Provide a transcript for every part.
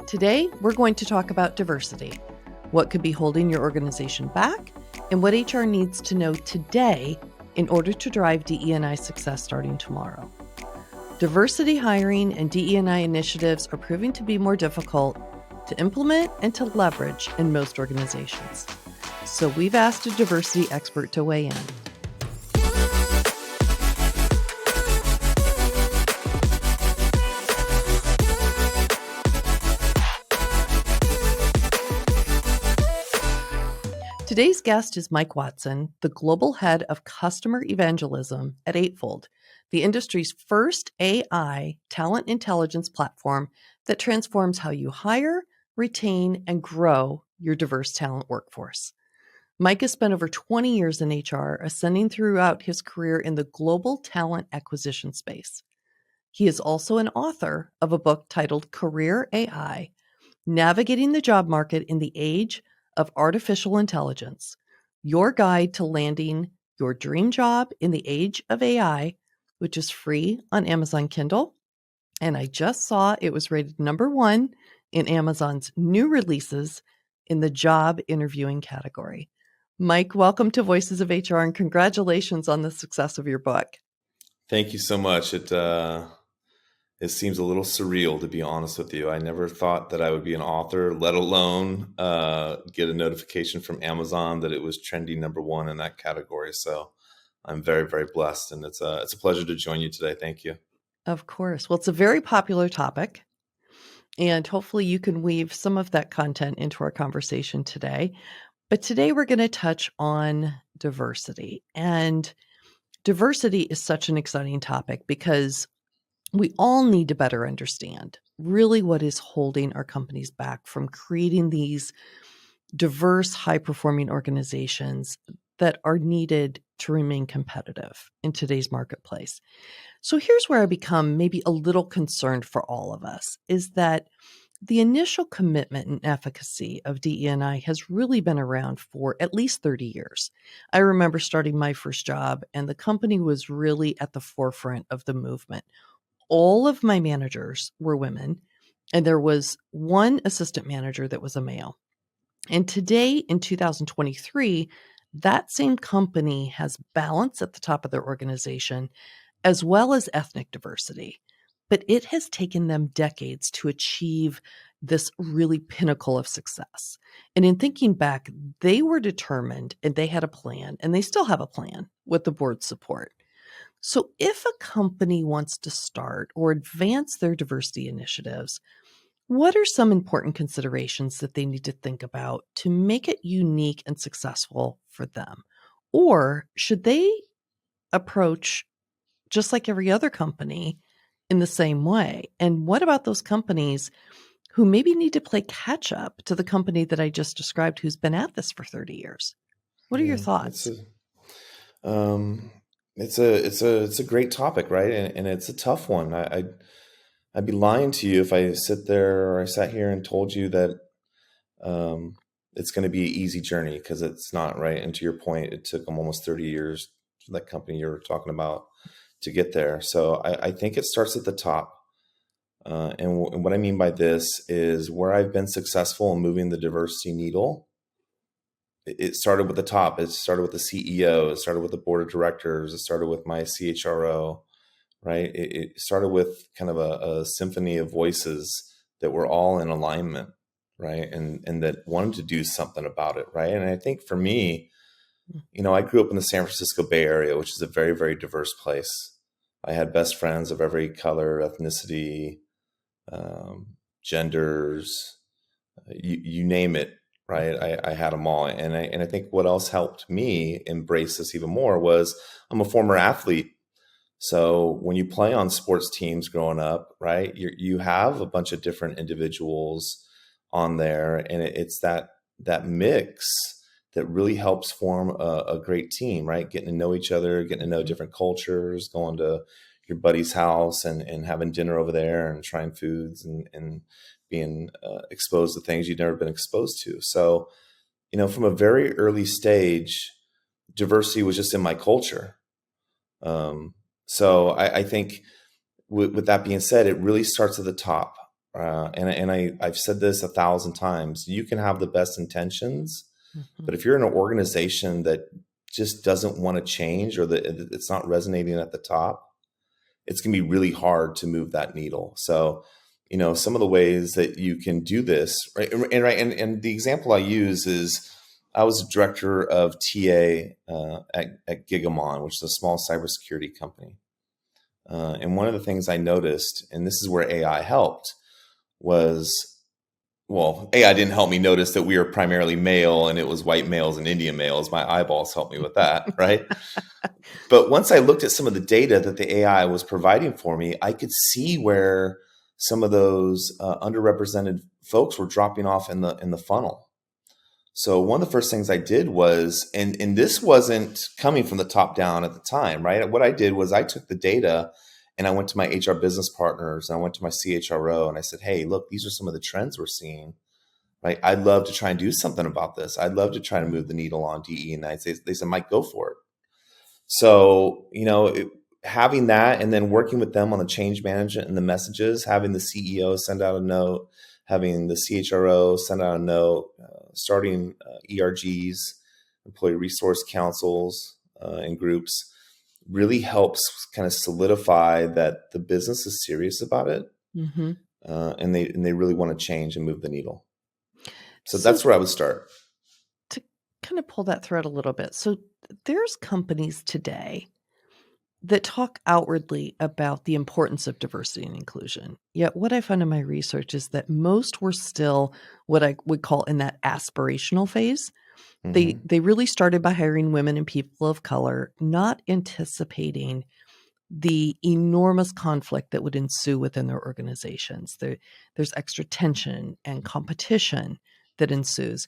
Today, we're going to talk about diversity, what could be holding your organization back, and what HR needs to know today in order to drive DE&I success starting tomorrow. Diversity hiring and DE&I initiatives are proving to be more difficult to implement and to leverage in most organizations. So we've asked a diversity expert to weigh in. Today's guest is Mike Watson, the Global Head of Customer Evangelism at Eightfold, the industry's first AI talent intelligence platform that transforms how you hire, retain, and grow your diverse talent workforce. Mike has spent over 20 years in HR, ascending throughout his career in the global talent acquisition space. He is also an author of a book titled Career AI, Navigating the Job Market in the Age of Artificial Intelligence, your guide to landing your dream job in the age of AI, which is free on Amazon Kindle. And I just saw it was rated #1 in Amazon's new releases in the job interviewing category. Mike, welcome to Voices of HR and congratulations on the success of your book. Thank you so much. It seems a little surreal, to be honest with you. I never thought that I would be an author, let alone get a notification from Amazon that it was trending #1 in that category. So I'm very, very blessed, and it's a pleasure to join you today. Thank you. Of course. Well, it's a very popular topic, and hopefully you can weave some of that content into our conversation today. But today we're going to touch on diversity. And diversity is such an exciting topic because we all need to better understand really what is holding our companies back from creating these diverse, high-performing organizations that are needed to remain competitive in today's marketplace. So here's where I become maybe a little concerned for all of us, is that the initial commitment and efficacy of DE&I has really been around for at least 30 years. I remember starting my first job, and the company was really at the forefront of the movement. All of my managers were women, and there was one assistant manager that was a male. And today, in 2023, that same company has balance at the top of their organization, as well as ethnic diversity. But it has taken them decades to achieve this really pinnacle of success. And in thinking back, they were determined and they had a plan, and they still have a plan with the board's support. So if a company wants to start or advance their diversity initiatives, what are some important considerations that they need to think about to make it unique and successful for them? Or should they approach just like every other company in the same way? And what about those companies who maybe need to play catch up to the company that I just described who's been at this for 30 years? What are your thoughts? It's a great topic, right? And it's a tough one. I'd be lying to you if I sat here and told you that it's going to be an easy journey, because it's not, right? And to your point, it took them almost 30 years for that company you're talking about to get there. So I think it starts at the top. And what I mean by this is where I've been successful in moving the diversity needle. It started with the top. It started with the CEO. It started with the board of directors. It started with my CHRO, right? It started with kind of a symphony of voices that were all in alignment, right? And that wanted to do something about it, right? And I think for me, I grew up in the San Francisco Bay Area, which is a very, very diverse place. I had best friends of every color, ethnicity, genders, you name it. Right. I had them all. And I think what else helped me embrace this even more was I'm a former athlete. So when you play on sports teams growing up, right, you have a bunch of different individuals on there. And it's that mix that really helps form a great team, right? Getting to know each other, getting to know different cultures, going to your buddy's house and having dinner over there and trying foods and being exposed to things you've never been exposed to. So, from a very early stage, diversity was just in my culture. So I think with that being said, it really starts at the top, I've said this 1,000 times. You can have the best intentions, Mhm. but if you're in an organization that just doesn't want to change, or that it's not resonating at the top, it's going to be really hard to move that needle. So, some of the ways that you can do this, right? And the example I use is, I was a director of TA at Gigamon, which is a small cybersecurity company. And one of the things I noticed, and this is where AI helped, was, well, AI didn't help me notice that we were primarily male and it was white males and Indian males. My eyeballs helped me with that, right? But once I looked at some of the data that the AI was providing for me, I could see where some of those underrepresented folks were dropping off in the funnel. So one of the first things I did was, and this wasn't coming from the top down at the time, right? What I did was I took the data and I went to my HR business partners and I went to my CHRO and I said, hey, look, these are some of the trends we're seeing, right? I'd love to try and do something about this. I'd love to try to move the needle on DE. And they said, Mike, go for it. So, having that and then working with them on the change management and the messages, having the CEO send out a note, having the CHRO send out a note, starting ERGs, employee resource councils, and groups, really helps kind of solidify that the business is serious about it, Mhm. and they really want to change and move the needle. So So that's where I would start. to kind of pull that thread a little bit, so there's companies today that talk outwardly about the importance of diversity and inclusion. Yet what I found in my research is that most were still what I would call in that aspirational phase. They Hmm. they really started by hiring women and people of color, not anticipating the enormous conflict that would ensue within their organizations. There's extra tension and competition that ensues.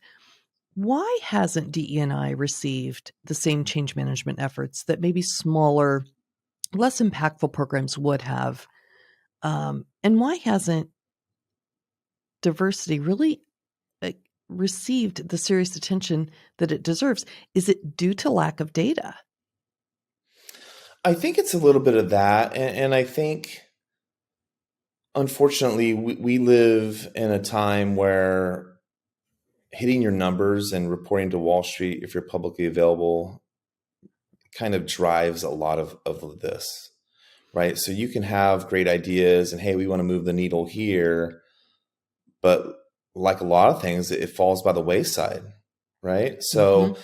Why hasn't DE&I received the same change management efforts that maybe smaller, less impactful programs would have? And why hasn't diversity really uh, received the serious attention that it deserves? Is it due to lack of data? I think it's a little bit of that, and I think, unfortunately, we live in a time where hitting your numbers and reporting to Wall Street, if you're publicly available, kind of drives a lot of this, right? So you can have great ideas and, hey, we want to move the needle here, but like a lot of things, it falls by the wayside, right? Mhm. So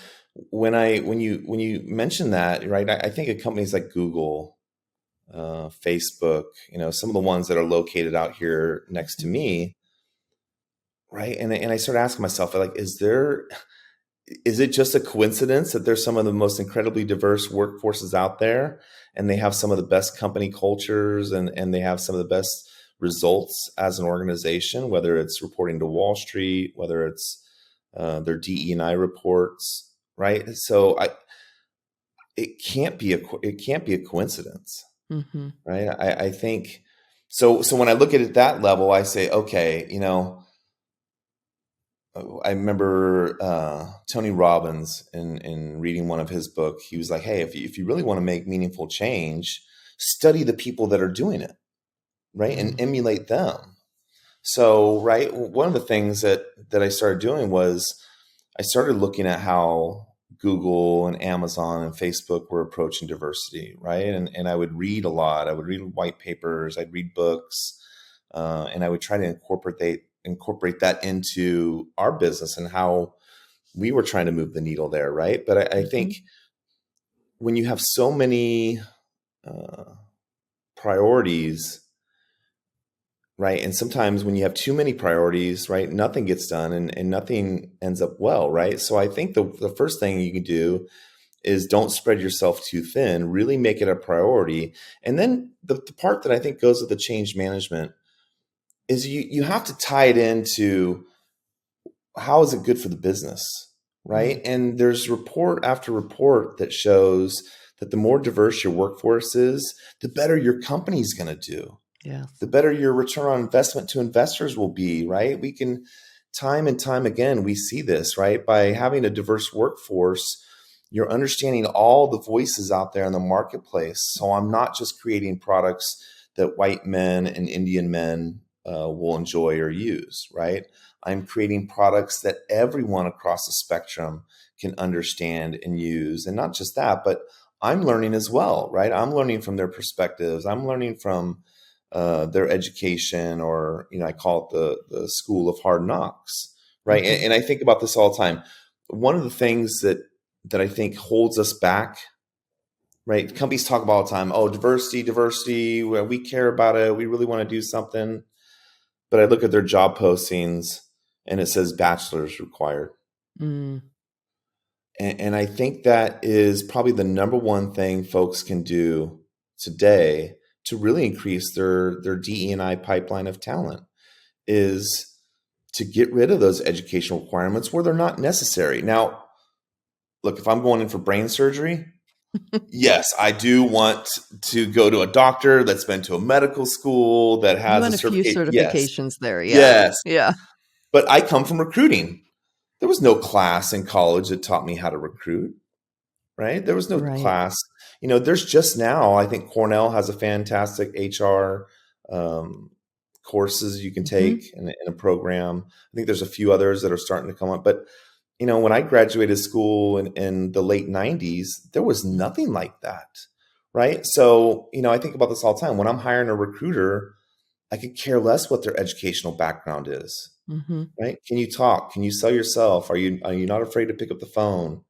when you mention that, right, I think of companies like Google, Facebook, some of the ones that are located out here next to me, right? And I started asking myself, like, is it just a coincidence that there's some of the most incredibly diverse workforces out there, and they have some of the best company cultures, and they have some of the best results as an organization, whether it's reporting to Wall Street, whether it's their DE&I reports, right? So it can't be a coincidence, Mhm. right? I think so. So when I look at it at that level, I say, okay, I remember Tony Robbins in reading one of his book. He was like, "Hey, if you really want to make meaningful change, study the people that are doing it, right, and Mm. emulate them." So, right, one of the things that I started doing was I started looking at how Google and Amazon and Facebook were approaching diversity, right, and I would read a lot. I would read white papers. I'd read books, and I would try to incorporate that into our business and how we were trying to move the needle there, right? But I Mhm. think when you have so many uh, priorities, right, and sometimes when you have too many priorities, right, nothing gets done, and nothing ends up well, right? So I think the first thing you can do is don't spread yourself too thin, really make it a priority. And then the part that I think goes with the change management is you have to tie it into, how is it good for the business, right? Mm. And there's report after report that shows that the more diverse your workforce is, the better your company's going to do, Yes. the better your return on investment to investors will be, right? We can, time and time again, we see this, right? By having a diverse workforce, you're understanding all the voices out there in the marketplace. So I'm not just creating products that white men and Indian men will enjoy or use, right? I'm creating products that everyone across the spectrum can understand and use. And not just that, but I'm learning as well, right? I'm learning from their perspectives. I'm learning from their education, or, I call it the school of hard knocks, right? Mhm. And I think about this all the time. One of the things that I think holds us back, right? Companies talk about all the time, oh, diversity, diversity, we care about it. We really want to do something. But I look at their job postings and it says bachelor's required. Mm. And I think that is probably the number one thing folks can do today to really increase their DE&I pipeline of talent, is to get rid of those educational requirements where they're not necessary. Now, look, if I'm going in for brain surgery, yes, I do want to go to a doctor that's been to a medical school that You has a want a few certificate. Yes, certifications there. Yeah. yes. Yeah. But I come from recruiting. There was no class in college that taught me how to recruit, right? There was no Right. class. There's just now, I think Cornell has a fantastic HR courses you can Mhm. take in a program. I think there's a few others that are starting to come up. But, when I graduated school in the late 90s, there was nothing like that, right? So, I think about this all the time. When I'm hiring a recruiter, I could care less what their educational background is, Mhm. right? Can you talk? Can you sell yourself? Are you not afraid to pick up the phone?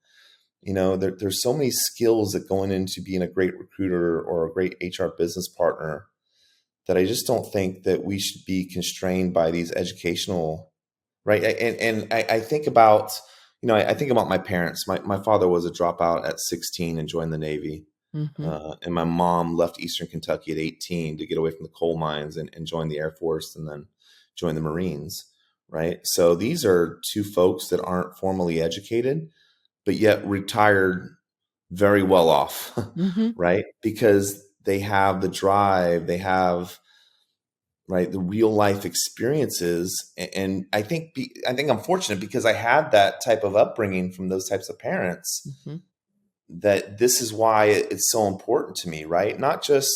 There's so many skills that going into being a great recruiter or a great HR business partner that I just don't think that we should be constrained by these educational, right? And I think about, I think about my parents. My father was a dropout at 16 and joined the Navy. Mhm. And my mom left Eastern Kentucky at 18 to get away from the coal mines and join the Air Force and then join the Marines, right? So these are two folks that aren't formally educated, but yet retired very well off, Mhm. right? Because they have the drive, they have, right, the real life experiences. And I think I'm fortunate because I had that type of upbringing from those types of parents, Mhm. that this is why it's so important to me, right? Not just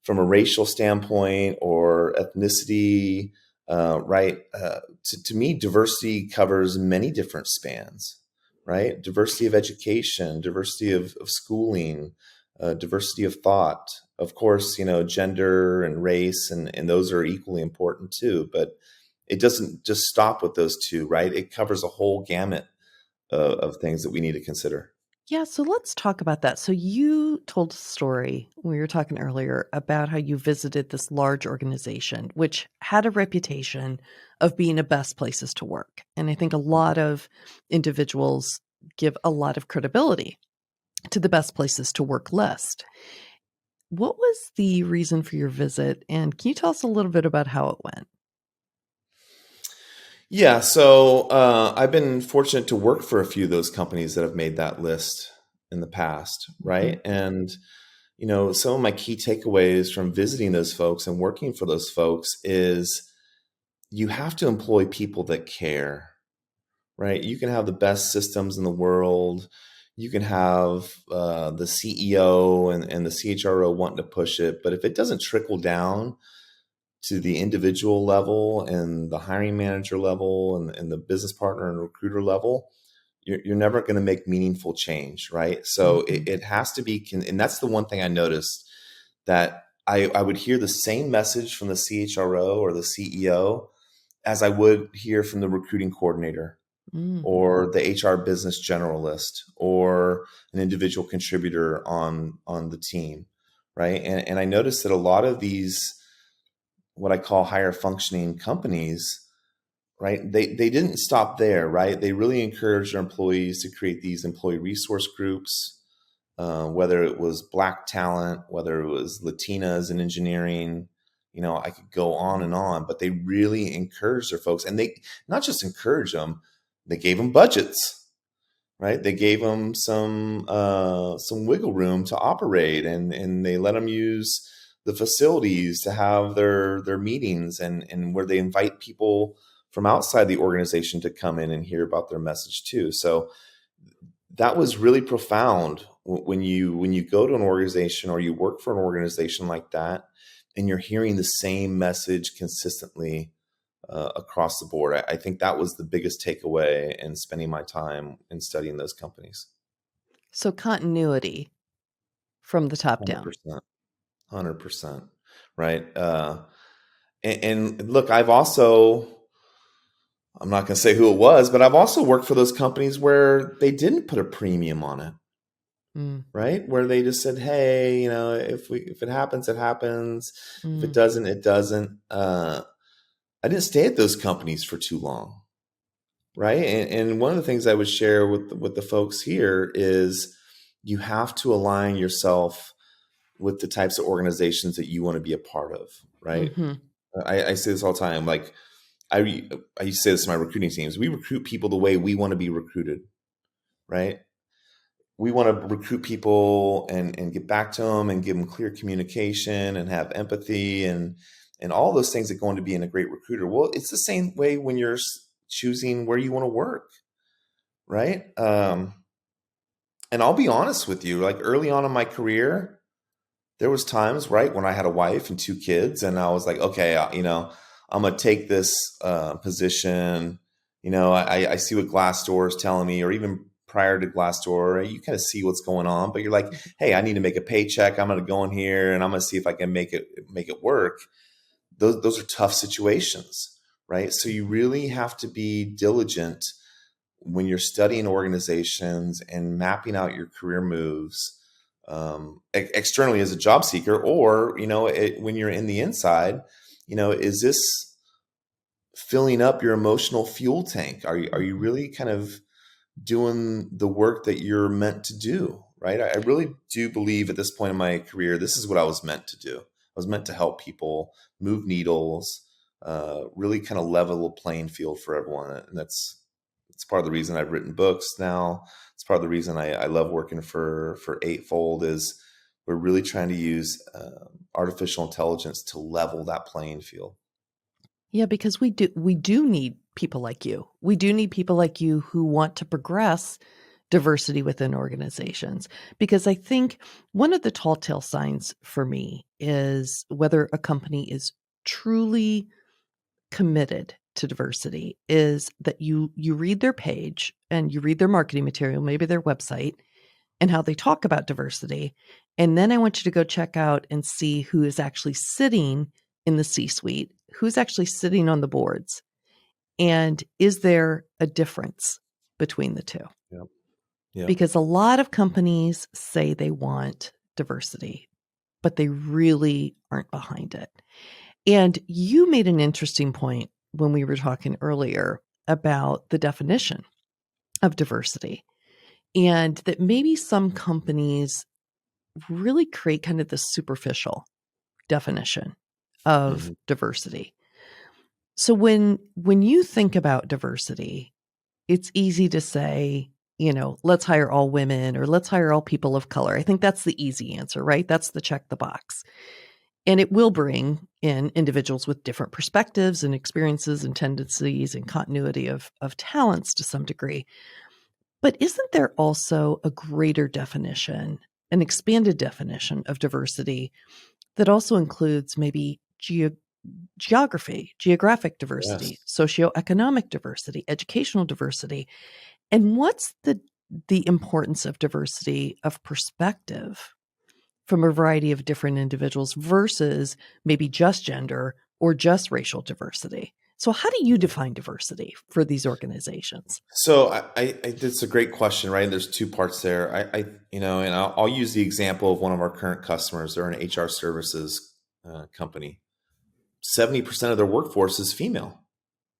from a racial standpoint or ethnicity, right? To me, diversity covers many different spans, right? Diversity of education, diversity of schooling, diversity of thought. Of course, gender and race, and those are equally important too. But it doesn't just stop with those two, right? It covers a whole gamut of things that we need to consider. Yeah, so let's talk about that. So you told a story, we were talking earlier, about how you visited this large organization, which had a reputation of being the best places to work. And I think a lot of individuals give a lot of credibility to the best places to work list. What was the reason for your visit? And can you tell us a little bit about how it went? Yeah, so I've been fortunate to work for a few of those companies that have made that list in the past, Mhm. right? And some of my key takeaways from visiting those folks and working for those folks is you have to employ people that care, right? You can have the best systems in the world. You can have the CEO and the CHRO wanting to push it, but if it doesn't trickle down to the individual level and the hiring manager level and the business partner and recruiter level, you're never going to make meaningful change, right? So Mhm. it has to be, and that's the one thing I noticed, that I would hear the same message from the CHRO or the CEO as I would hear from the recruiting coordinator Mm. or the HR business generalist or an individual contributor on the team, right? And I noticed that a lot of these, what I call higher functioning companies, right? They didn't stop there, right? They really encouraged their employees to create these employee resource groups, whether it was Black talent, whether it was Latinas in engineering. I could go on, but they really encouraged their folks, and they not just encouraged them, they gave them budgets, right? They gave them some wiggle room to operate, and they let them use the facilities to have their meetings, and where they invite people from outside the organization to come in and hear about their message too. So that was really profound when you go to an organization or you work for an organization like that, and you're hearing the same message consistently across the board. I think that was the biggest takeaway in spending my time in studying those companies. So continuity from the top down. 100%. 100%. Right. And look, I'm not going to say who it was, but I've also worked for those companies where they didn't put a premium on it. Mm, Right. Where they just said, hey, if it happens, it happens. If it mm, doesn't, it doesn't. I didn't stay at those companies for too long. Right. And one of the things I would share with the folks here is you have to align yourself with the types of organizations that you want to be a part of. Right. hmm I say this all the time. Like I used to say this to my recruiting teams. We recruit people the way we want to be recruited. Right. We want to recruit people and get back to them and give them clear communication and have empathy and all those things that go into being a great recruiter. Well, it's the same way when you're choosing where you want to work, right? And I'll be honest with you, like early on in my career, there was times, right, when I had a wife and two kids, and I was like, okay, I'm gonna take this position. I see what Glassdoor is telling me, or even prior to Glassdoor, you kind of see what's going on, but you're like, hey, I need to make a paycheck. I'm gonna go in here and I'm gonna see if I can make it work. Those are tough situations, right? So you really have to be diligent when you're studying organizations and mapping out your career moves externally as a job seeker, or when you're in the inside, is this filling up your emotional fuel tank? Are you really kind of doing the work that you're meant to do? Right? I really do believe at this point in my career, this is what I was meant to do. I was meant to help people move needles, really kind of level a playing field for everyone, and it's part of the reason I've written books now. It's part of the reason I love working for Eightfold is we're really trying to use artificial intelligence to level that playing field. Yeah, because we do need people like you. We do need people like you who want to progress diversity within organizations. Because I think one of the tall tale signs for me is whether a company is truly committed to diversity is that you read their page and you read their marketing material, maybe their website, and how they talk about diversity. And then I want you to go check out and see who is actually sitting in the C-suite, who's actually sitting on the boards, and is there a difference between the two? Yep. Yep. Because a lot of companies say they want diversity, but they really aren't behind it. And you made an interesting point when we were talking earlier about the definition of diversity, and that maybe some companies really create kind of the superficial definition of Mhm. diversity. So when you think about diversity, it's easy to say, let's hire all women or let's hire all people of color. I think that's the easy answer, right? That's the check the box. And it will bring in individuals with different perspectives and experiences and tendencies and continuity of talents to some degree. But isn't there also a greater definition, an expanded definition of diversity that also includes maybe geographic diversity, Yes. socioeconomic diversity, educational diversity? And what's the importance of diversity of perspective from a variety of different individuals versus maybe just gender or just racial diversity? So how do you define diversity for these organizations? So that's a great question, right? There's two parts there. And I'll use the example of one of our current customers. They're an HR services company. 70% of their workforce is female.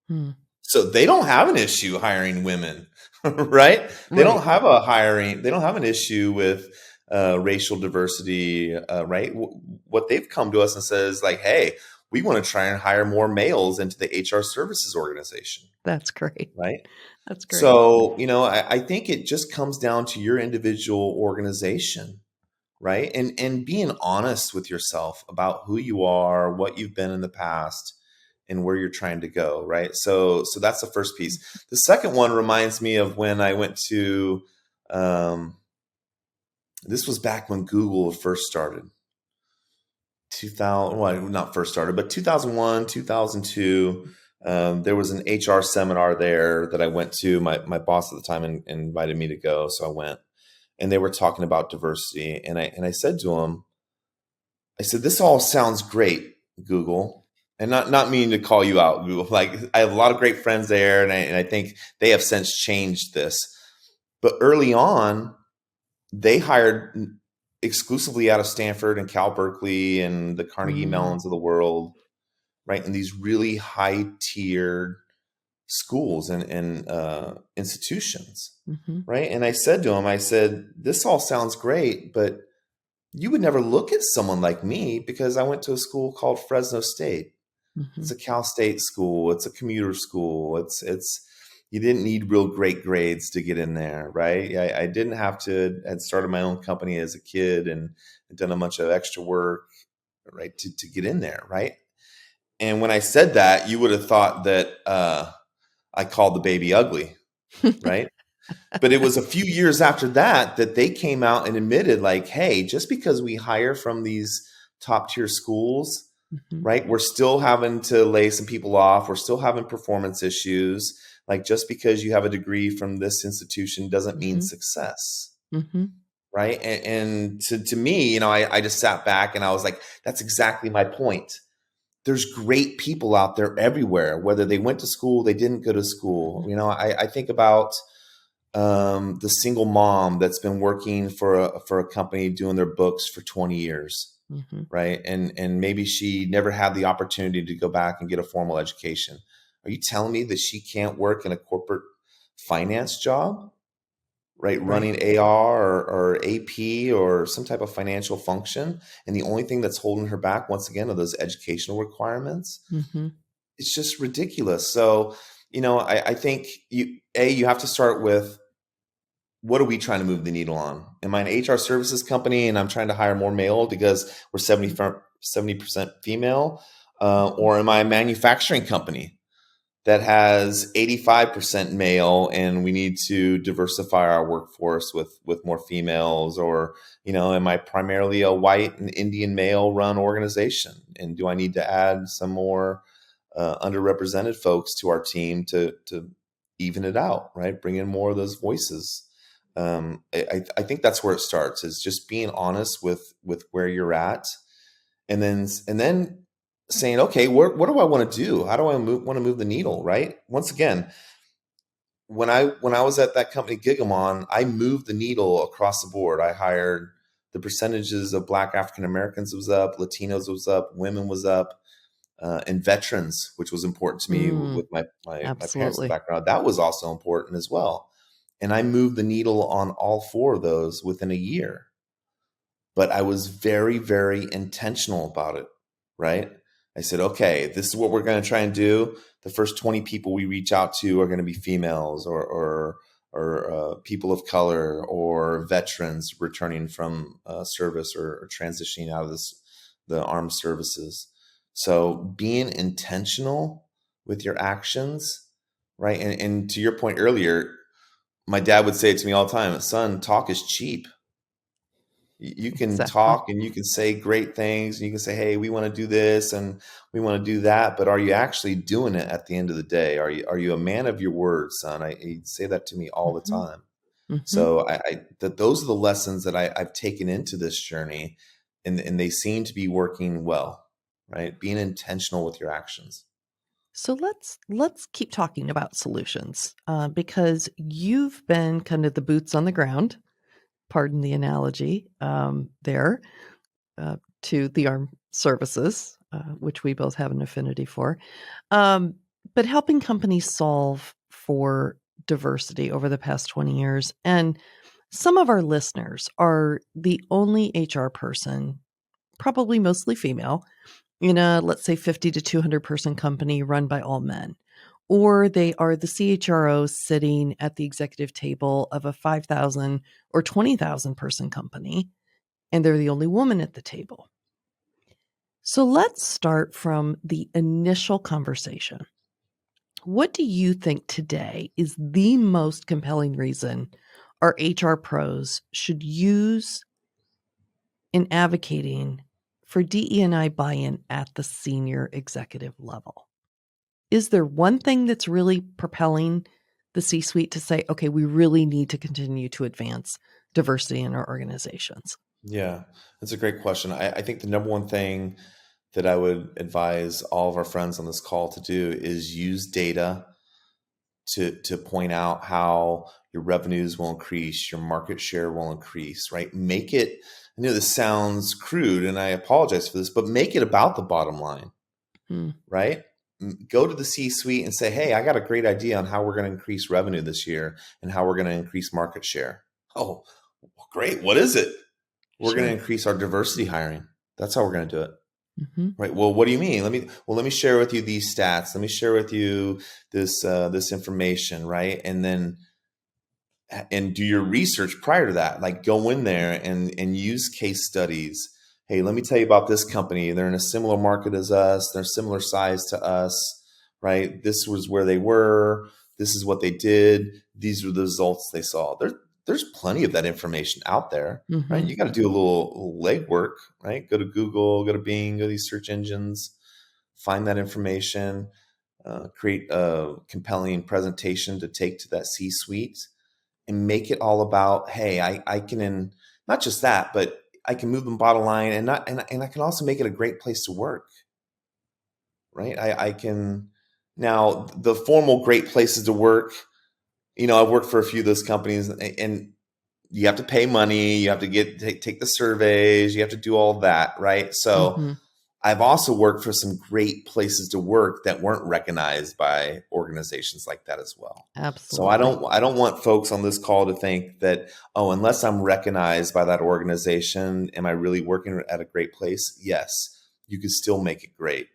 Hmm. So they don't have an issue hiring women, right? They don't Right. have they don't have an issue with racial diversity, right? What they've come to us and says like, hey, we want to try and hire more males into the HR services organization, That's great. right? That's great. So, I think it just comes down to your individual organization, right? And being honest with yourself about who you are, what you've been in the past, and where you're trying to go, right? So that's the first piece. The second one reminds me of when I went to this was back when Google first started. 2000, well, not first started, but 2001, 2002. There was an HR seminar there that I went to. My boss at the time invited me to go, so I went. And they were talking about diversity, and I said to him, I said, "This all sounds great, Google." And not meaning to call you out, Google. Like, I have a lot of great friends there, and I think they have since changed this. But early on, they hired exclusively out of Stanford and Cal Berkeley and the Carnegie Mm, Mellons of the world, right? And these really high tiered schools and institutions, mm-hmm, right? And I said to him, I said, "This all sounds great, but you would never look at someone like me because I went to a school called Fresno State. mm-hmm, It's a Cal State school. It's a commuter school. It's you didn't need real great grades to get in there, right? I didn't have to. Had started my own company as a kid and done a bunch of extra work, right, to get in there, right? And when I said that, you would have thought that I called the baby ugly, right? But it was a few years after that that they came out and admitted, like, hey, just because we hire from these top tier schools, mm-hmm, right, we're still having to lay some people off. We're still having performance issues. Like, just because you have a degree from this institution doesn't mean mm-hmm, success, mm-hmm, right? And to me, I just sat back and I was like, that's exactly my point. There's great people out there everywhere, whether they went to school, they didn't go to school. I think about the single mom that's been working for a company doing their books for 20 years, mm-hmm. right? And maybe she never had the opportunity to go back and get a formal education. Are you telling me that she can't work in a corporate finance job, right? Right. Running AR or AP or some type of financial function, and the only thing that's holding her back, once again, are those educational requirements? Mm-hmm, It's just ridiculous. So, I think you have to start with, what are we trying to move the needle on? Am I an HR services company and I'm trying to hire more male because we're 70% female? mm-hmm, Or am I a manufacturing company that has 85% male and we need to diversify our workforce with more females? Or, am I primarily a white and Indian male run organization? And do I need to add some more underrepresented folks to our team to even it out, right? Bring in more of those voices. I think that's where it starts, is just being honest with where you're at, and then saying, okay, what do I want to do? How do I want to move the needle, right? Once again, when I was at that company Gigamon, I moved the needle across the board. I hired, the percentages of Black African Americans was up, Latinos was up, women was up, and veterans, which was important to me mm, with my parents' absolutely. background. That was also important as well. And I moved the needle on all four of those within a year. But I was very, very intentional about it, right? I said, okay, this is what we're going to try and do. The first 20 people we reach out to are going to be females or people of color or veterans returning from service or transitioning out of the armed services. So being intentional with your actions, right? And to your point earlier, my dad would say it to me all the time, son, talk is cheap. You can Exactly. talk and you can say great things and you can say, hey, we want to do this and we want to do that, but are you actually doing it at the end of the day? Are you a man of your word, son? He'd say that to me all the Mm-hmm, time. mm-hmm. So that those are the lessons that I've taken into this journey, and they seem to be working well, right? Being intentional with your actions. So let's keep talking about solutions, because you've been kind of the boots on the ground, pardon the analogy, there, to the armed services, which we both have an affinity for, um, but helping companies solve for diversity over the past 20 years. And some of our listeners are the only HR person, probably mostly female, in a, let's say, 50 to 200 person company run by all men. Or they are the CHRO sitting at the executive table of a 5,000 or 20,000 person company, and they're the only woman at the table. So let's start from the initial conversation. What do you think today is the most compelling reason our HR pros should use in advocating for DE&I buy-in at the senior executive level? Is there one thing that's really propelling the C-suite to say, okay, we really need to continue to advance diversity in our organizations? Yeah, that's a great question. I think the number one thing that I would advise all of our friends on this call to do is use data to point out how your revenues will increase, your market share will increase, right? Make it, I know this sounds crude and I apologize for this, but make it about the bottom line, Hmm. right? Go to the C-suite and say, hey, I got a great idea on how we're going to increase revenue this year and how we're going to increase market share. Oh, great. What is it? We're going to Sure. increase our diversity hiring. That's how we're going to do it. Mm-hmm. Right. Well, what do you mean? Let me share with you these stats. Let me share with you this information, right? And do your research prior to that. Like go in there and use case studies. Hey, let me tell you about this company. They're in a similar market as us. They're similar size to us, right? This was where they were. This is what they did. These were the results they saw. There's plenty of that information out there, right? Mm-hmm. You got to do a little legwork, right? Go to Google, go to Bing, go to these search engines, find that information, create a compelling presentation to take to that C-suite and make it all about, hey, I can, not just that, but I can move them bottom line and I can also make it a great place to work, right? I can, now the formal great places to work, I've worked for a few of those companies and you have to pay money, you have to take the surveys, you have to do all that, right? So Mm-hmm. I've also worked for some great places to work that weren't recognized by organizations like that as well. So Absolutely. I don't want folks on this call to think that, oh, unless I'm recognized by that organization, am I really working at a great place? Yes, you can still make it great,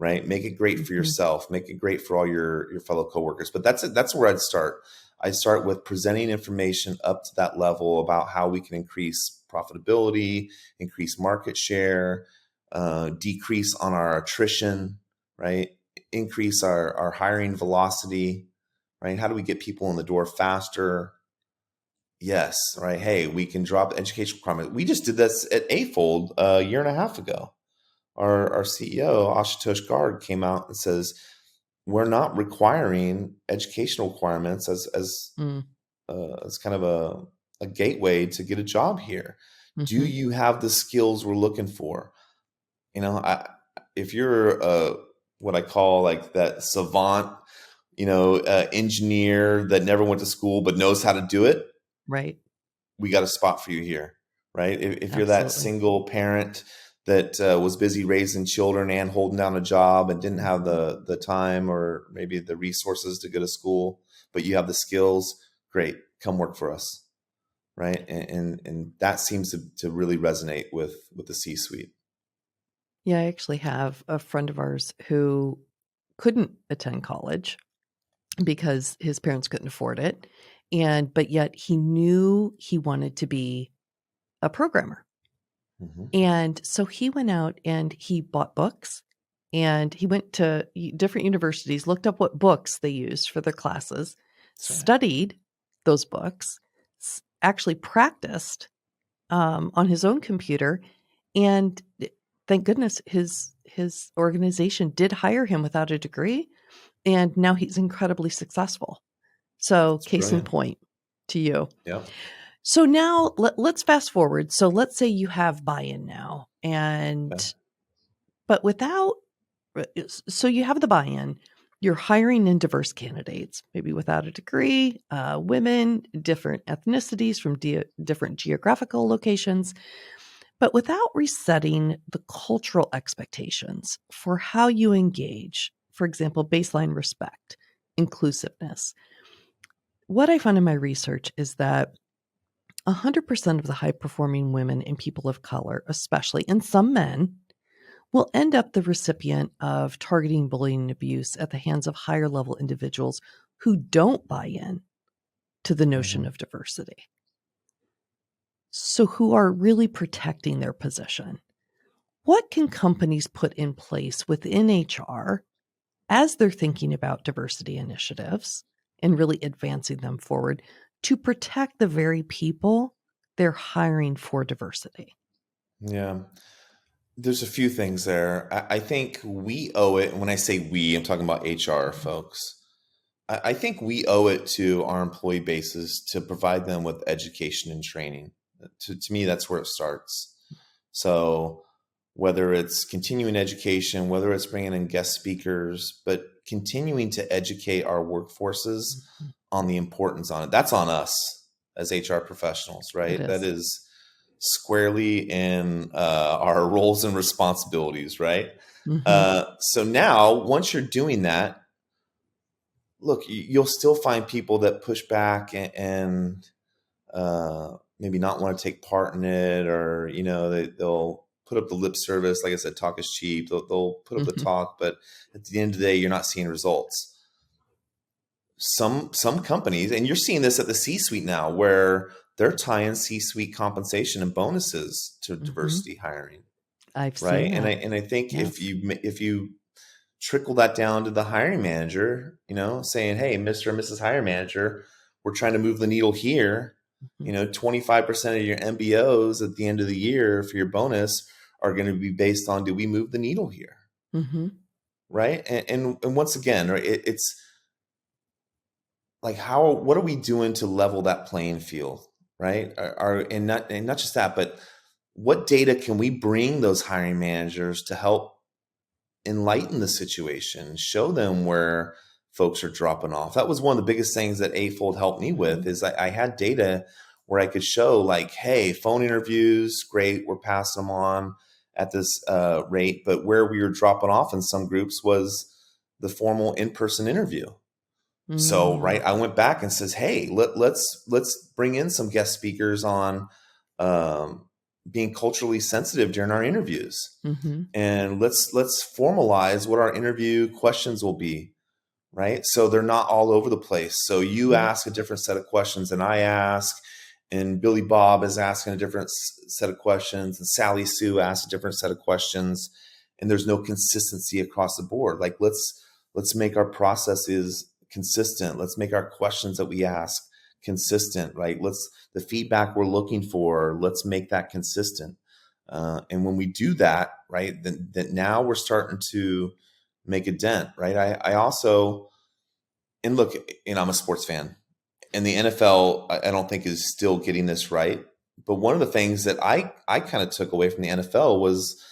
right? Make it great for Mm-hmm. yourself, make it great for all your fellow coworkers. But that's it. That's where I'd start. I start with presenting information up to that level about how we can increase profitability, increase market share, decrease on our attrition, right? Increase our hiring velocity, right? How do we get people in the door faster? Yes, right. Hey, we can drop education requirements. We just did this at Eightfold a year and a half ago. Our CEO, Ashutosh Garg, came out and says, we're not requiring educational requirements Mm. as kind of a gateway to get a job here. Do Mm-hmm. you have the skills we're looking for? If you're what I call like that savant, engineer that never went to school but knows how to do it, Right. we got a spot for you here, right? If you're that Absolutely. single parent that was busy raising children and holding down a job and didn't have the time or maybe the resources to go to school, but you have the skills, great, come work for us, right? And that seems to really resonate with the C-suite. Yeah, I actually have a friend of ours who couldn't attend college because his parents couldn't afford it. But yet he knew he wanted to be a programmer. Mm-hmm. And so he went out and he bought books and he went to different universities, looked up what books they used for their classes, That's right. studied those books, actually practiced on his own computer, and thank goodness his organization did hire him without a degree, and now he's incredibly successful. So, It's case in brilliant. point to you. Yeah. So now let's fast forward. So let's say you have buy-in now, Okay. but without, so you have the buy-in. You're hiring in diverse candidates, maybe without a degree, women, different ethnicities from different geographical locations, but without resetting the cultural expectations for how you engage. For example, baseline respect, inclusiveness. What I found in my research is that 100% of the high performing women and people of color, especially, and some men, will end up the recipient of targeting, bullying, and abuse at the hands of higher level individuals who don't buy in to the Mm-hmm. notion of diversity. So, who are really protecting their position. What can companies put in place within HR as they're thinking about diversity initiatives and really advancing them forward to protect the very people they're hiring for diversity? Yeah. There's a few things there. I think we owe it. And when I say we, I'm talking about HR folks. I think we owe it to our employee bases to provide them with education and training. To me, that's where it starts. So whether it's continuing education, whether it's bringing in guest speakers, but continuing to educate our workforces Mhm. on the importance on it. That's on us as HR professionals, It right? That is. is squarely in our roles and responsibilities, right? Mhm. So now, once you're doing that, look, you'll still find people that push back and maybe not want to take part in it, or they'll put up the lip service. Like I said, talk is cheap. They'll put up the Mhm. talk, but at the end of the day, you're not seeing results. Some companies, and you're seeing this at the C-suite now, where they're tying C-suite compensation and bonuses to Mhm. diversity hiring, I've right? seen And I that. and I think Yes. if you trickle that down to the hiring manager, saying, "Hey, Mr. and Mrs. Hiring Manager, we're trying to move the needle here. Mhm. 25% of your MBOs at the end of the year for your bonus are going to be based on, do we move the needle here?" Mhm. Right? And once again, right, it's like, what are we doing to level that playing field, right? And not just that, but what data can we bring those hiring managers to help enlighten the situation, show them where folks are dropping off. That was one of the biggest things that Eightfold helped me with, Mhm. is I had data where I could show, like, hey, phone interviews, great, we're passing them on at this rate, but where we were dropping off in some groups was the formal in-person interview. So, Mm. right, I went back and says, hey, let's bring in some guest speakers on um, being culturally sensitive during our interviews, Mhm. and let's formalize what our interview questions will be, right? So they're not all over the place. So you Yep. ask a different set of questions than I ask, and Billy Bob is asking a different set of questions, and Sally Sue asks a different set of questions, and there's no consistency across the board. Like, let's make our processes consistent. Let's make our questions that we ask consistent, right? Let's the feedback we're looking for, let's make that consistent. And when we do that, right, then now we're starting to make a dent, right? I also, and look, I'm a sports fan, and the NFL, I don't think is still getting this right. But one of the things that I kind of took away from the NFL was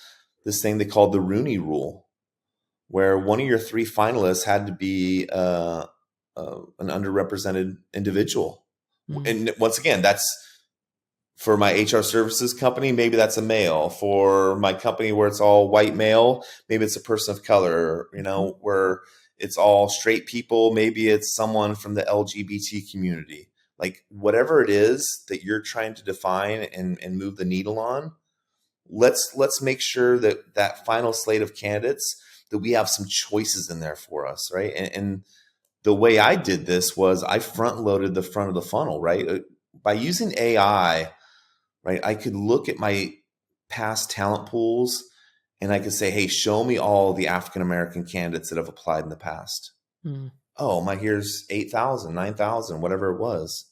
this thing they called the Rooney Rule, where one of your three finalists had to be an underrepresented individual. Mm. And once again, that's for my HR services company, maybe that's a male. For my company where it's all white male, maybe it's a person of color, Mhm. where it's all straight people, maybe it's someone from the LGBT community. Like, whatever it is that you're trying to define and move the needle on, let's make sure that that final slate of candidates, that we have some choices in there for us, right? And the way I did this was I front loaded the front of the funnel, right? By using AI, right? I could look at my past talent pools, and I could say, hey, show me all the African American candidates that have applied in the past. Mm. Oh, here's 8,000, 9,000, whatever it was.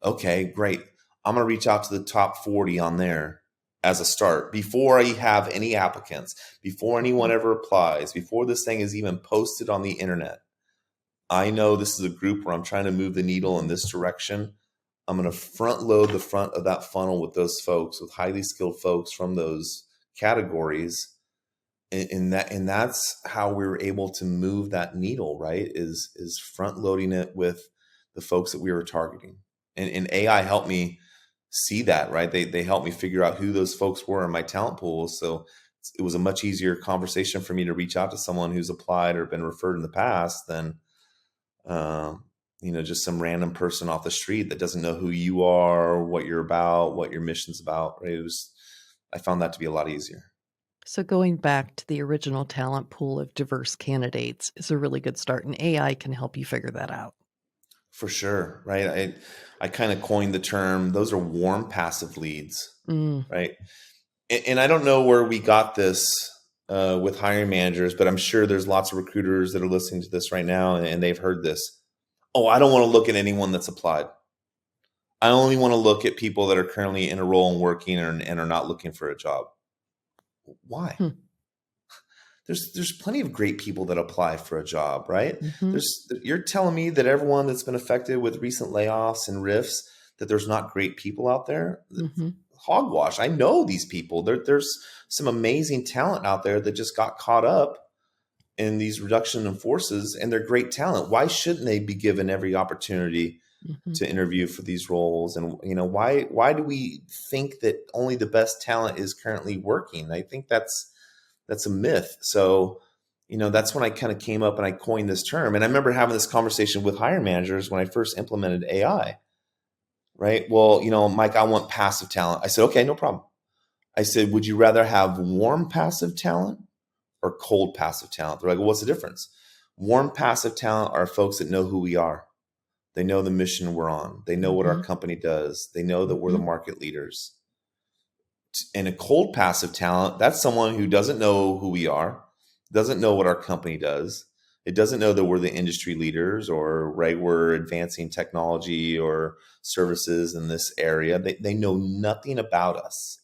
Okay, great. I'm going to reach out to the top 40 on there as a start before I have any applicants, before anyone Mhm. ever applies, before this thing is even posted on the internet. I know this is a group where I'm trying to move the needle in this direction. I'm going to front load the front of that funnel with those folks, with highly skilled folks from those categories. And that's how we were able to move that needle, right? Is front loading it with the folks that we were targeting. And AI helped me see that, right? They helped me figure out who those folks were in my talent pool. So it was a much easier conversation for me to reach out to someone who's applied or been referred in the past than um, just some random person off the street that doesn't know who you are, what you're about, what your mission's about. Right? I found that to be a lot easier. So going back to the original talent pool of diverse candidates is a really good start, and AI can help you figure that out. For sure, right? I kind of coined the term, those are warm passive leads, Mm. right? And I don't know where we got this with hiring managers, but I'm sure there's lots of recruiters that are listening to this right now, and they've heard this. Oh, I don't want to look at anyone that's applied. I only want to look at people that are currently in a role and working and are not looking for a job. Why? Hmm. There's plenty of great people that apply for a job, right? Mm-hmm. You're telling me that everyone that's been affected with recent layoffs and rifts, that there's not great people out there? Mm-hmm. Hogwash. I know these people. There's some amazing talent out there that just got caught up in these reduction in forces, and they're great talent. Why shouldn't they be given every opportunity Mm-hmm. to interview for these roles? And why do we think that only the best talent is currently working? I think that's a myth. So, that's when I kind of came up and I coined this term. And I remember having this conversation with hiring managers when I first implemented AI, right? Well, Mike, I want passive talent. I said, okay, no problem. I said, would you rather have warm passive talent or cold passive talent? They're like, well, what's the difference? Warm passive talent are folks that know who we are. They know the mission we're on. They know what our Mm-hmm. company does. They know that we're the Mm-hmm. market leaders. And a cold passive talent, that's someone who doesn't know who we are, doesn't know what our company does. It doesn't know that we're the industry leaders or right, we're advancing technology or services in this area. They know nothing about us.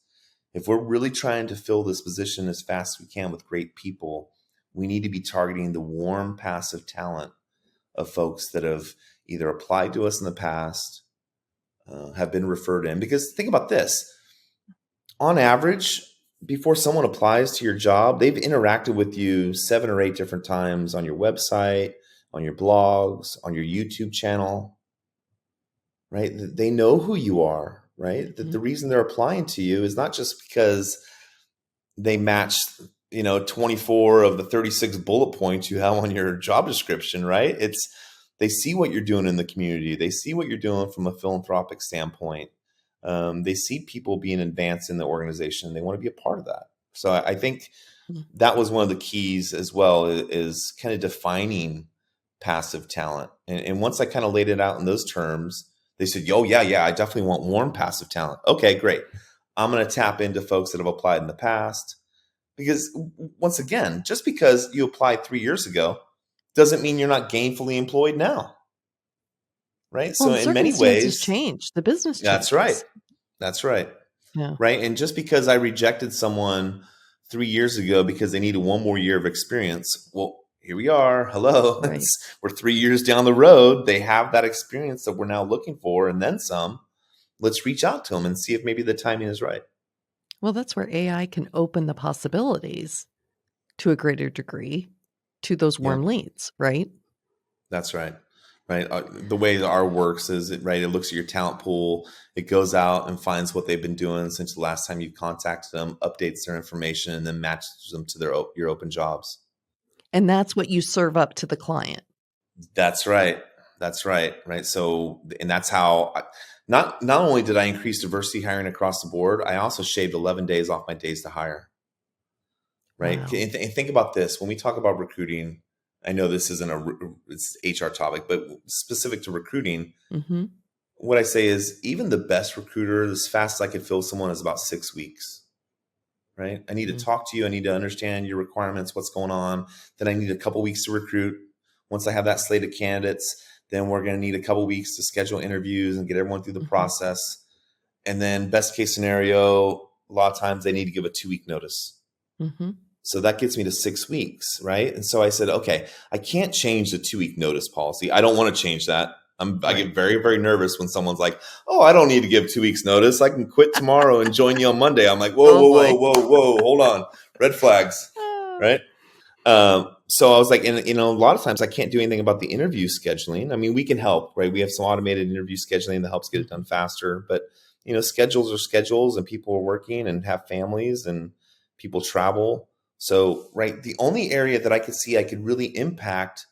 If we're really trying to fill this position as fast as we can with great people, we need to be targeting the warm passive talent of folks that have either applied to us in the past, have been referred in. Because think about this, on average, before someone applies to your job, they've interacted with you 7 or 8 different times on your website, on your blogs, on your YouTube channel, right? They know who you are, right? The reason they're applying to you is not just because they match, 24 of the 36 bullet points you have on your job description, right? It's they see what you're doing in the community. They see what you're doing from a philanthropic standpoint. They see people being advanced in the organization. They want to be a part of that. So I think that was one of the keys as well, is kind of defining passive talent. And once I kind of laid it out in those terms, they said, oh, yeah, I definitely want warm passive talent. Okay, great. I'm going to tap into folks that have applied in the past. Because once again, just because you applied 3 years ago doesn't mean you're not gainfully employed now. Right. Well, So and in many circumstances ways, change. The business that's right. changes. That's right. Yeah. Right. And just because I rejected someone 3 years ago because they needed one more year of experience, well, here we are. Hello. Right. We're 3 years down the road. They have that experience that we're now looking for and then some. Let's reach out to them and see if maybe the timing is right. Well, that's where AI can open the possibilities to a greater degree to those Yeah. warm leads, right? That's right. Right. The way that our works is it looks at your talent pool. It goes out and finds what they've been doing since the last time you contacted them, updates their information, and then matches them to your open jobs. And that's what you serve up to the client. That's right. That's right. Right. So, and that's how not only did I increase diversity hiring across the board, I also shaved 11 days off my days to hire. Right. Wow. And think about this. When we talk about recruiting, I know this isn't it's HR topic, but specific to recruiting, Mm-hmm. what I say is even the best recruiter, as fast as I could fill someone, is about 6 weeks. Right. I need to talk to you. I need to understand your requirements, what's going on. Then I need a couple weeks to recruit. Once I have that slate of candidates, then we're going to need a couple weeks to schedule interviews and get everyone through the process. And then best case scenario, a lot of times they need to give a 2-week notice. Mm-hmm. So that gets me to 6 weeks, right? And so I said, okay, I can't change the 2-week notice policy. I don't want to change that. I get very, very nervous when someone's like, oh, I don't need to give 2 weeks notice. I can quit tomorrow and join you on Monday. I'm like, whoa, hold on. Red flags, right? So I was like, and a lot of times I can't do anything about the interview scheduling. I mean, we can help, right? We have some automated interview scheduling that helps get it done faster, but schedules are schedules and people are working and have families and people travel. So, right, the only area that I could see I could really impact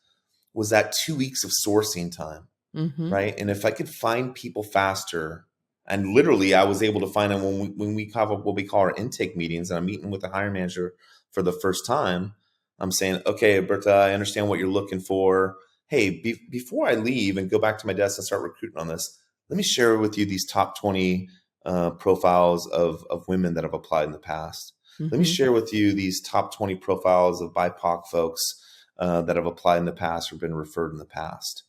was that 2 weeks of sourcing time, right? And if I could find people faster, and literally I was able to find them when we have what we call our intake meetings, and I'm meeting with the hiring manager for the first time. I'm saying, okay, Berta, I understand what you're looking for. Hey, before I leave and go back to my desk and start recruiting on this, let me share with you these top 20 profiles of women that have applied in the past. Let me share with you these top 20 profiles of BIPOC folks that have applied in the past or been referred in the past.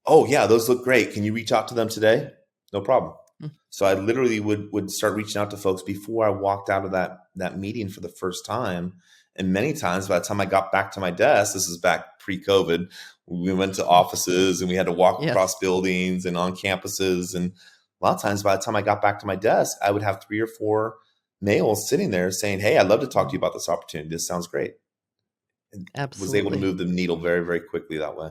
Oh, yeah, those look great. Can you reach out to them today? No problem. Mm. So I literally would start reaching out to folks before I walked out of that meeting for the first time. And many times by the time I got back to my desk, this is back pre-COVID, we went to offices and we had to walk Yes. across buildings and on campuses. And a lot of times by the time I got back to my desk, I would have 3 or 4 males sitting there saying, "Hey, I'd love to talk to you about this opportunity. This sounds great." And was able to Absolutely. move the needle very, very quickly that way.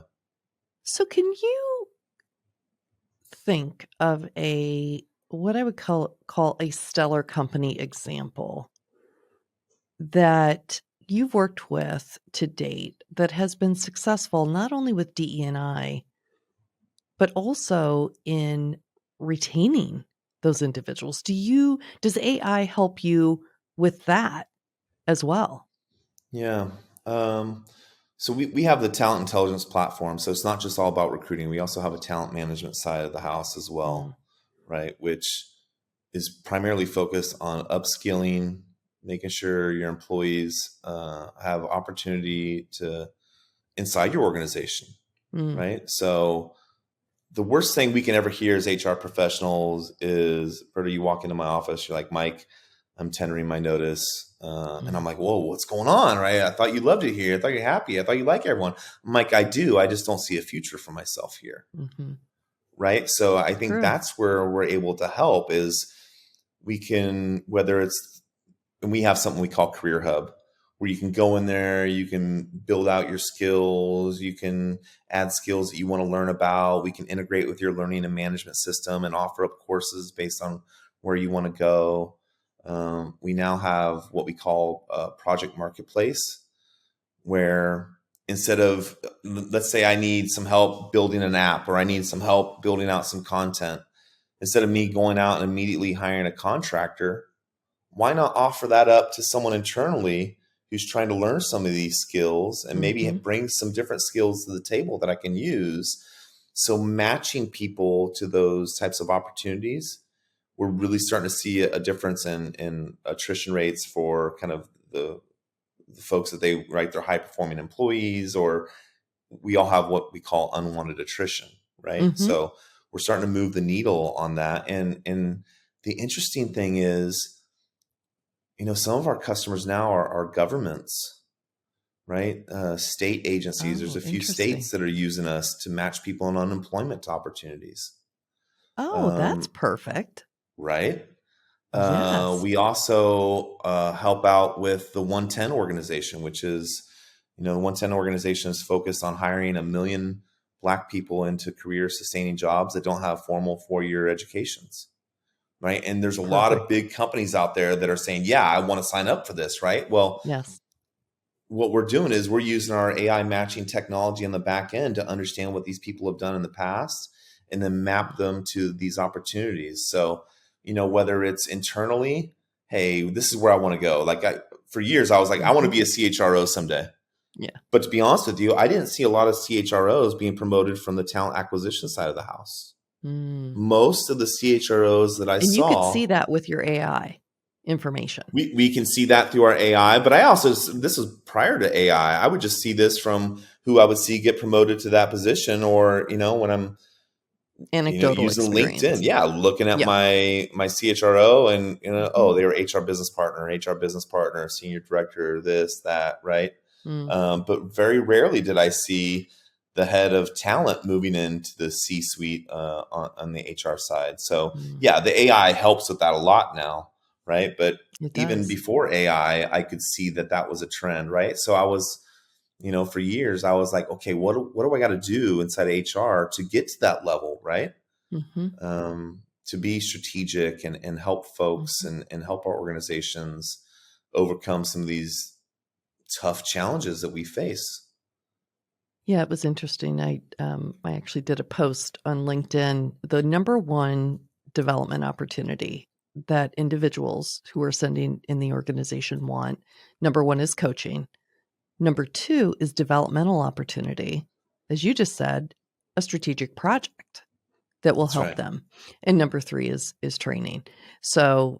So can you think of what I would call a stellar company example that you've worked with to date that has been successful not only with DE&I, but also in retaining those individuals? Does AI help you with that as well? Yeah. So we have the talent intelligence platform. So it's not just all about recruiting. We also have a talent management side of the house as Mm, well, right? Which is primarily focused on upskilling, making sure your employees have opportunity to inside your organization, mm, right? So the worst thing we can ever hear as HR professionals is, Berta, you walk into my office, you're like, "Mike, I'm tendering my notice." And I'm mm, like, "Whoa, what's going on?" Right? I thought you loved it here. I thought you're happy. I thought you like everyone. I'm like, "I do. I just don't see a future for myself here." mhm. Right. So I think True. that's where we're able to help is we can, whether it's, and we have something we call Career Hub, where you can go in there, you can build out your skills, you can add skills that you want to learn about. We can integrate with your learning and management system and offer up courses based on where you want to go. We now have what we call a project marketplace, where instead of, let's say I need some help building an app or I need some help building out some content, instead of me going out and immediately hiring a contractor, why not offer that up to someone internally who's trying to learn some of these skills and maybe Mhm, bring some different skills to the table that I can use? So matching people to those types of opportunities, we're really starting to see a difference in attrition rates for kind of the folks that they, right, they're high performing employees, or we all have what we call unwanted attrition, right? mhm. So we're starting to move the needle on that. And the interesting thing is, some of our customers now are governments, right? State agencies. There's Oh, a few interesting. states that are using us to match people in unemployment opportunities, Oh, that's um, perfect. right? Yes. We also help out with the 110 organization, which is, the 110 organization is focused on hiring 1 million Black people into career sustaining jobs that don't have formal 4-year educations. Right. And there's a lot of Perfect. big companies out there that are saying, yeah, I want to sign up for this. Right. Well, Yes. what we're doing is we're using our AI matching technology on the back end to understand what these people have done in the past and then map them to these opportunities. So, whether it's internally, hey, this is where I want to go. Like for years, I was like, I want to Mhm. be a CHRO someday. Yeah. But to be honest with you, I didn't see a lot of CHROs being promoted from the talent acquisition side of the house. Mm. Most of the CHROs that I And you could see saw, that with your AI information. we can see that through our AI, but I also, this was prior to AI. I would just see this from who I would see get promoted to that position, or when I'm Anecdotal using LinkedIn, experience. yeah, looking at Yeah. my CHRO and oh, Mhm. they were HR business partner, senior director, this, that, right. Mm. But very rarely did I see the head of talent moving into the C-suite on the HR side. So Mm. yeah, the AI helps with that a lot now, right? But It even does. before AI, I could see that was a trend, right? So I was, for years, I was like, okay, what do I got to do inside HR to get to that level, right? Mhm. To be strategic and help folks Mhm. and help our organizations overcome some of these tough challenges that we face. Yeah, it was interesting. I actually did a post on LinkedIn. The number one development opportunity that individuals who are sending in the organization want, number one is coaching. Number two is developmental opportunity. As you just said, a strategic project that will That's help right. them. And number three is training. So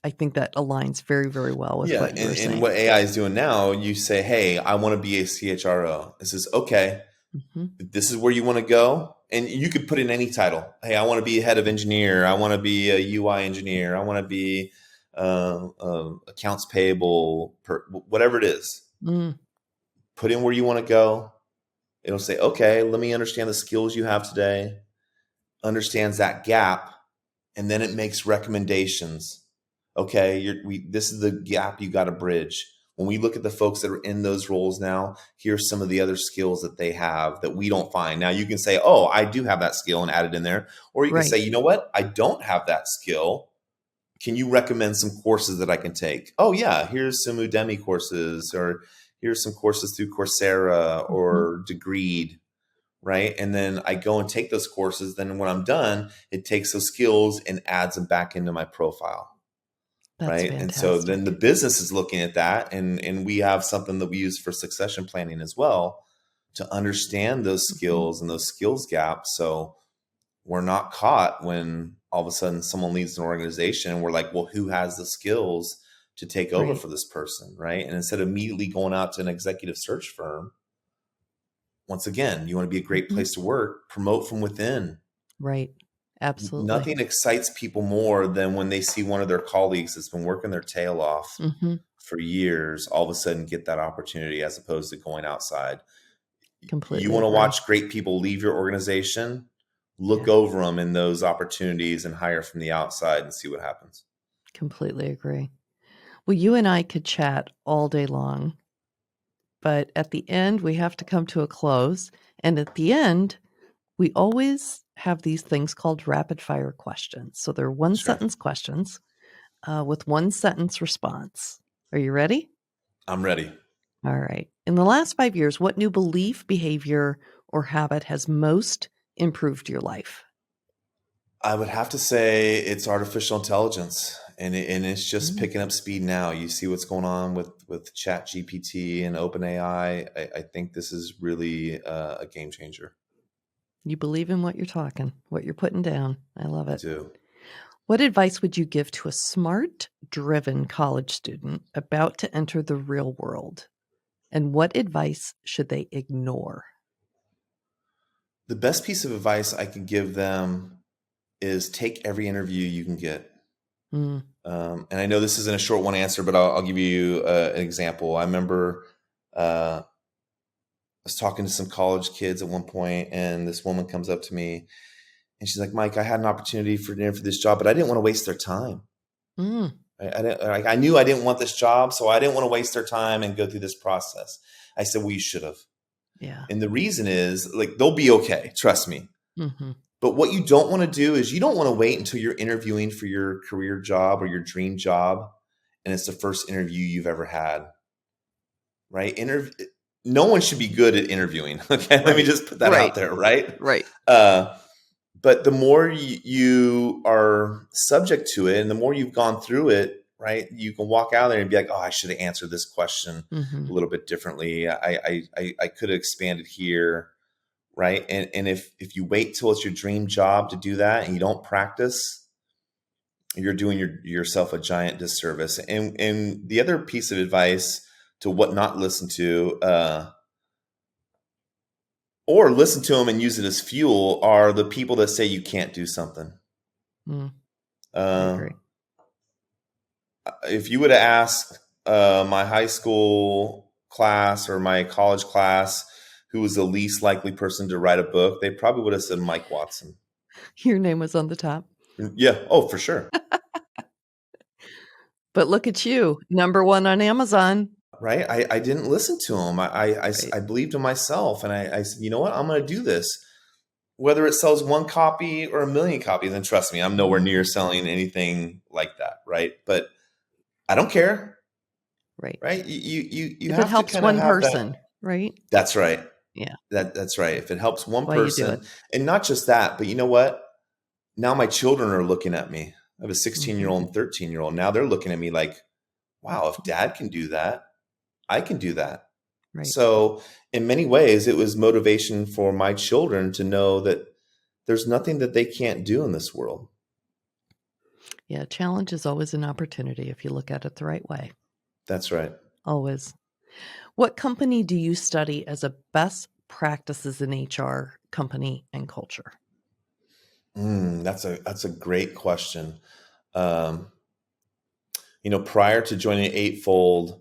I think that aligns very, very well with Yeah, what you were and saying. what AI is doing now, you say, "Hey, I want to be a CHRO." It says, "Okay, Mhm. if this is where you want to go. and you could put in any title. Hey, I want to be a head of engineer. I want to be a UI engineer. I want to be accounts payable, whatever it is. Mm, Put in where you want to go. It'll say, okay, let me understand the skills you have today, understands that gap, and then it makes recommendations. Okay, this is the gap you got to bridge. When we look at the folks that are in those roles now, here's some of the other skills that they have that we don't find. Now you can say, oh, I do have that skill and add it in there. Or you can say, right. you know what? I don't have that skill. Can you recommend some courses that I can take? Oh yeah, here's some Udemy courses, or here's some courses through Coursera Hmm. or Degreed, right? And then I go and take those courses. Then when I'm done, it takes those skills and adds them back into my profile, That's right? And so then the fantastic. business is looking at that, and we have something that we use for succession planning as well to understand those Hmm. skills and those skills gaps. So we're not caught when all of a sudden someone leaves an organization and we're like, well, who has the skills to take over Right. for this person, right? And instead of immediately going out to an executive search firm, once again, you want to be a great Hmm. place to work, promote from within. Right. Absolutely. Nothing excites people more than when they see one of their colleagues that's been working their tail off Hmm. for years all of a sudden get that opportunity, as opposed to going outside. You Completely want to agree. watch great people leave your organization, look Yeah. over them in those opportunities and hire from the outside and see what happens. Completely agree. Well, you and I could chat all day long, but at the end, we have to come to a close. And at the end, we always have these things called rapid fire questions. So they're one Sure. sentence questions with one sentence response. Are you ready? I'm ready. All right. In the last 5 years, what new belief, behavior, or habit has most improved your life? I would have to say it's artificial intelligence, and it's just Mm. picking up speed now. You see what's going on with Chat GPT and OpenAI. I think this is really a game changer. You believe in what you're talking, what you're putting down. I love I it. do. What advice would you give to a smart, driven college student about to enter the real world? And what advice should they ignore? The best piece of advice I could give them is take every interview you can get. Mm, And I know this isn't a short one answer, but I'll give you an example. I remember I was talking to some college kids at one point, and this woman comes up to me and she's like, "Mike, I had an opportunity for this job, but I didn't want to waste their time. mm, I didn't, like, I knew I didn't want this job, so I didn't want to waste their time and go through this process." I said, "Well, you should have." yeah. And the reason is, like, they'll be okay. Trust me. Hmm. But what you don't want to do is you don't want to wait until you're interviewing for your career job or your dream job, and it's the first interview you've ever had, right? No one should be good at interviewing. Okay, let me Right. just put that out Right. there, right? Right. Uh, but the more you are subject to it and the more you've gone through it, right, you can walk out there and be like, oh, I should have answered this question Hmm. a little bit differently. I could have expanded here, right? And if you wait till it's your dream job to do that and you don't practice, you're doing yourself a giant disservice. And the other piece of advice to what not listen to, or listen to them and use it as fuel, are the people that say you can't do something. Mm, I Uh, agree. if you would have asked my high school class or my college class who was the least likely person to write a book, they probably would have said Mike Watson. Your name was on the top. Yeah. Oh, for sure. But look at you, number one on Amazon. Right. I didn't listen to him. Right. I believed in myself, and I said, you know what? I'm going to do this. Whether it sells one copy or a million copies, and trust me, I'm nowhere near Mhm. selling anything like that. Right. But I don't care. Right. Right. You If it have to helps kind of one have that. person, right? That's right. Yeah. That's right. If it helps That's one why you do person, it. and not just that, but you know what? Now my children are looking at me. I have a 16-year-old Mhm. and 13-year-old. Now they're looking at me like, wow, if dad can do that, I can do that. Right. So in many ways, it was motivation for my children to know that there's nothing that they can't do in this world. Yeah, challenge is always an opportunity if you look at it the right way. That's right. Always. What company do you study as a best practices in HR company and culture? That's a great question. Um, Prior to joining Eightfold,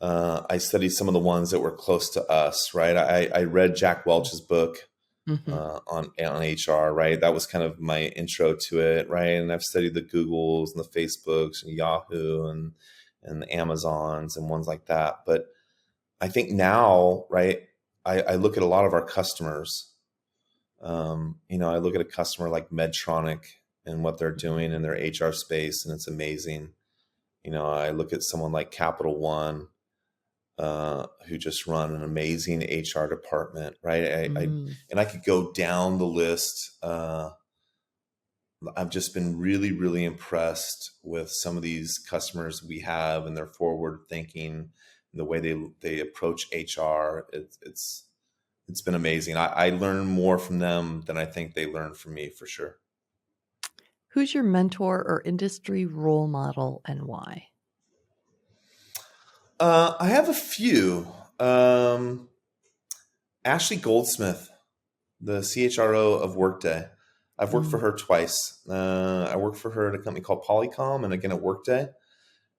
I studied some of the ones that were close to us, right? I read Jack Welch's book Mm-hmm. on HR, right? That was kind of my intro to it, right? And I've studied the Googles and the Facebooks and Yahoo and the Amazons and ones like that. But I think now, right, I look at a lot of our customers. I look at a customer like Medtronic and what they're doing in their HR space, and it's amazing. I look at someone like Capital One, who just run an amazing HR department, right? And I could go down the list. I've just been really, really impressed with some of these customers we have and their forward thinking and the way they approach HR. It's been amazing. I learn more from them than I think they learn from me, for sure. Who's your mentor or industry role model and why? I have a few. Ashley Goldsmith, the CHRO of Workday. I've worked for her twice. I worked for her at a company called Polycom and again at Workday.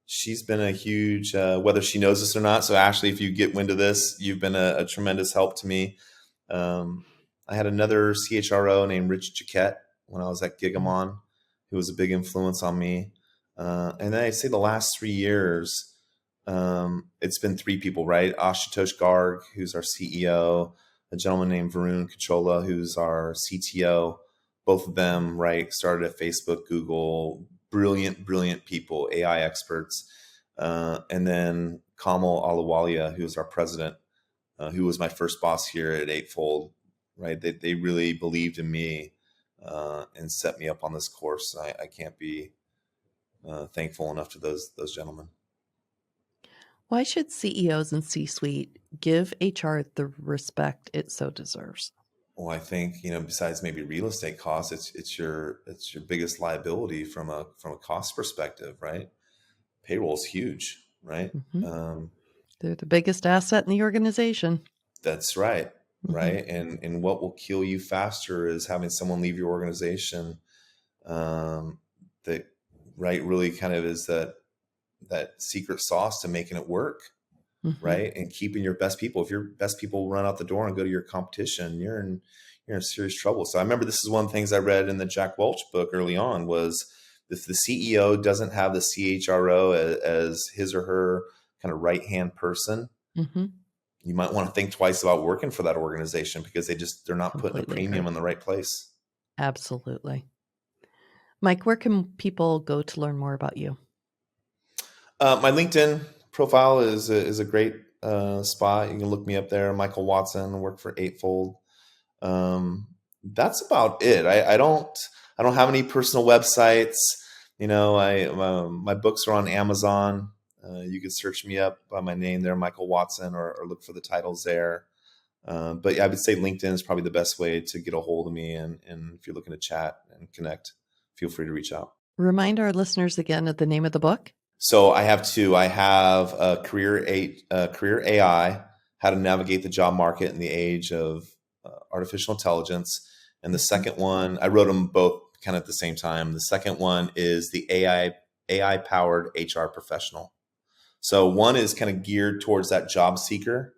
She's been a huge, whether she knows this or not. So Ashley, if you get wind of this, you've been a tremendous help to me. I had another CHRO named Rich Jaquette when I was at Gigamon, who was a big influence on me. And then I'd say the last 3 years, it's been three people, right? Ashutosh Garg, who's our CEO, a gentleman named Varun Kachola, who's our CTO. Both of them, right, started at Facebook, Google, brilliant, brilliant people, AI experts. And then Kamal Ahluwalia, who's our president, who was my first boss here at Eightfold, right? They really believed in me and set me up on this course. I can't be thankful enough to those gentlemen. Why should CEOs and C-suite give HR the respect it so deserves? Well, I think, besides maybe real estate costs, it's your biggest liability from a cost perspective, right? Payroll is huge, right? Mm-hmm. They're the biggest asset in the organization. That's right. Mm-hmm. Right. And what will kill you faster is having someone leave your organization. That right really kind of is that secret sauce to making it work. Mm-hmm. Right. And keeping your best people. If your best people run out the door and go to your competition, you're in serious trouble. So I remember this is one of the things I read in the Jack Welch book early on was if the CEO doesn't have the CHRO as his or her kind of right-hand person, Mm-hmm. you might want to think twice about working for that organization because they're not putting a premium in the right place. Absolutely. Mike, where can people go to learn more about you? My LinkedIn profile is a great spot. You can look me up there. Michael Watson, work for Eightfold. That's about it. I don't have any personal websites. My books are on Amazon. You can search me up by my name there, Michael Watson, or look for the titles there. But yeah, I would say LinkedIn is probably the best way to get a hold of me. And if you're looking to chat and connect, feel free to reach out. Remind our listeners again of the name of the book. So I have two. I have Career AI, How to Navigate the Job Market in the Age of Artificial Intelligence. And the second one, I wrote them both kind of at the same time. The second one is the AI powered HR professional. So one is kind of geared towards that job seeker,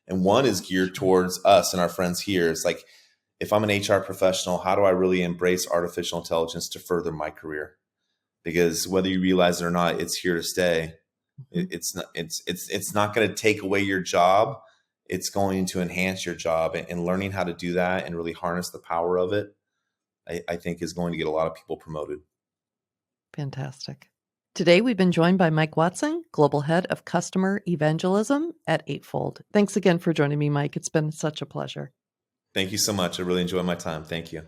and one is geared towards us and our friends here. It's like, if I'm an HR professional, how do I really embrace artificial intelligence to further my career? Because whether you realize it or not, it's here to stay. It's not going to take away your job. It's going to enhance your job, and learning how to do that and really harness the power of it, I think is going to get a lot of people promoted. Fantastic. Today, we've been joined by Mike Watson, Global Head of Customer Evangelism at Eightfold. Thanks again for joining me, Mike. It's been such a pleasure. Thank you so much. I really enjoyed my time. Thank you.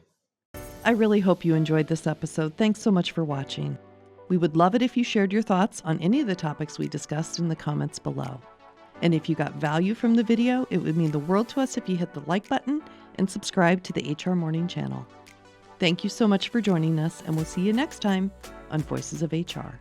I really hope you enjoyed this episode. Thanks so much for watching. We would love it if you shared your thoughts on any of the topics we discussed in the comments below. And if you got value from the video, it would mean the world to us if you hit the like button and subscribe to the HRMorning channel. Thank you so much for joining us, and we'll see you next time on Voices of HR.